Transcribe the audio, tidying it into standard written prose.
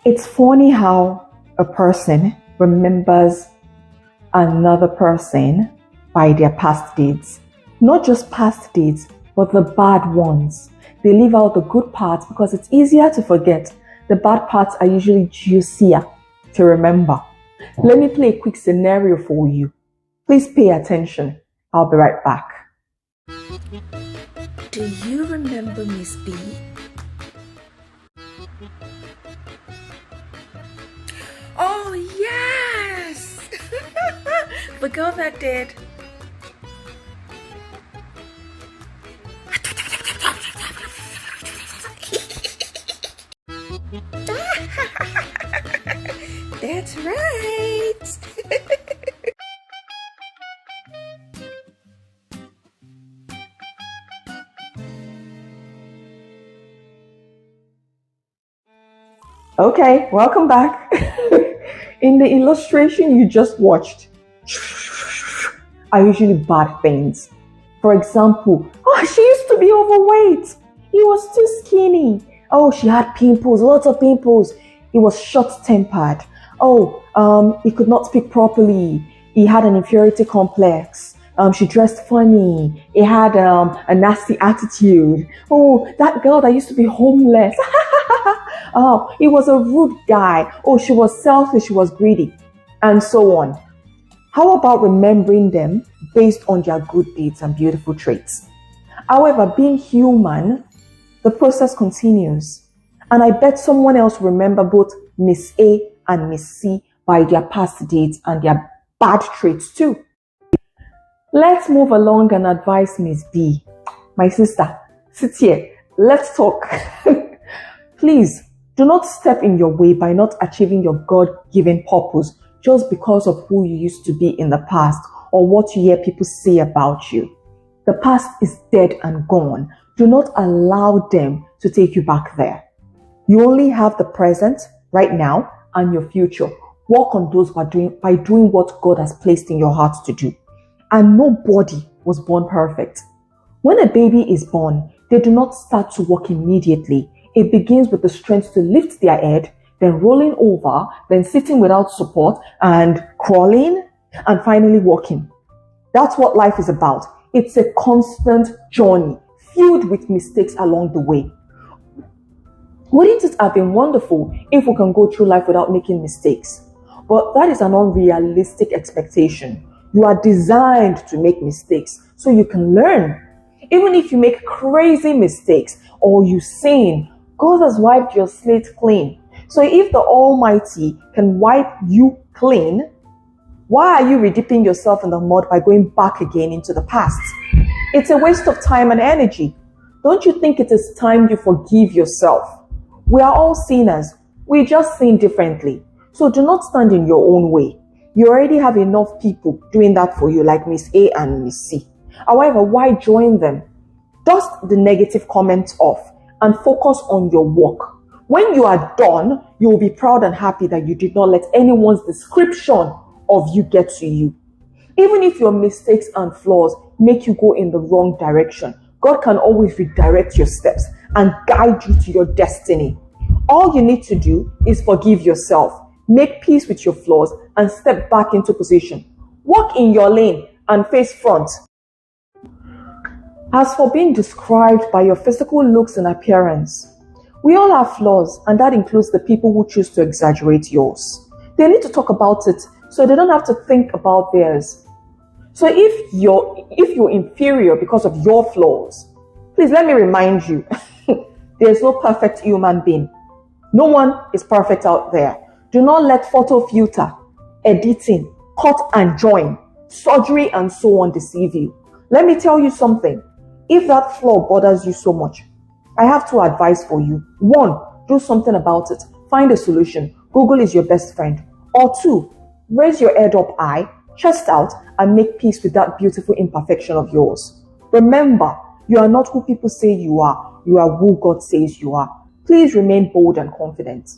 It's funny how a person remembers another person by their past deeds. Not just past deeds, but the bad ones. They leave out the good parts because it's easier to forget. The bad parts are usually juicier to remember. Let me play a quick scenario for you. Please pay attention. I'll be right back. Do you remember Miss B? Oh, yes! The girl that did. That's right. Okay, welcome back. In the illustration you just watched, are usually bad things. For example, she used to be overweight. He was too skinny. Oh, she had pimples, lots of pimples. He was short-tempered. Oh, he could not speak properly. He had an inferiority complex. She dressed funny. He had a nasty attitude. Oh, that girl that used to be homeless. Oh, he was a rude guy. Oh, she was selfish, she was greedy, and so on. How about remembering them based on their good deeds and beautiful traits? However, being human, the process continues. And I bet someone else remember both Miss A and Miss C by their past deeds and their bad traits too. Let's move along and advise Miss B. My sister, sit here. Let's talk. Please, do not step in your way by not achieving your God-given purpose just because of who you used to be in the past or what you hear people say about you. The past is dead and gone. Do not allow them to take you back there. You only have the present, right now, and your future. Work on those by doing what God has placed in your heart to do. And nobody was born perfect. When a baby is born, they do not start to walk immediately. It begins with the strength to lift their head, then rolling over, then sitting without support, and crawling, and finally walking. That's what life is about. It's a constant journey, filled with mistakes along the way. Wouldn't it have been wonderful if we can go through life without making mistakes? But that is an unrealistic expectation. You are designed to make mistakes so you can learn. Even if you make crazy mistakes or you sin, God has wiped your slate clean. So if the Almighty can wipe you clean, why are you redipping yourself in the mud by going back again into the past? It's a waste of time and energy. Don't you think it is time you forgive yourself? We are all sinners. We just sin differently. So do not stand in your own way. You already have enough people doing that for you, like Miss A and Miss C. However, why join them? Dust the negative comments off and focus on your work. When you are done, you will be proud and happy that you did not let anyone's description of you get to you. Even if your mistakes and flaws make you go in the wrong direction, God can always redirect your steps and guide you to your destiny. All you need to do is forgive yourself, make peace with your flaws, and step back into position. Walk in your lane and face front. As for being described by your physical looks and appearance, we all have flaws, and that includes the people who choose to exaggerate yours. They need to talk about it so they don't have to think about theirs. So if you're inferior because of your flaws, please let me remind you, there's no perfect human being. No one is perfect out there. Do not let photo filter, editing, cut and join, surgery and so on deceive you. Let me tell you something. If that flaw bothers you so much, I have two advice for you. One, do something about it. Find a solution. Google is your best friend. Or two, raise your head up high, chest out, and make peace with that beautiful imperfection of yours. Remember, you are not who people say you are. You are who God says you are. Please remain bold and confident.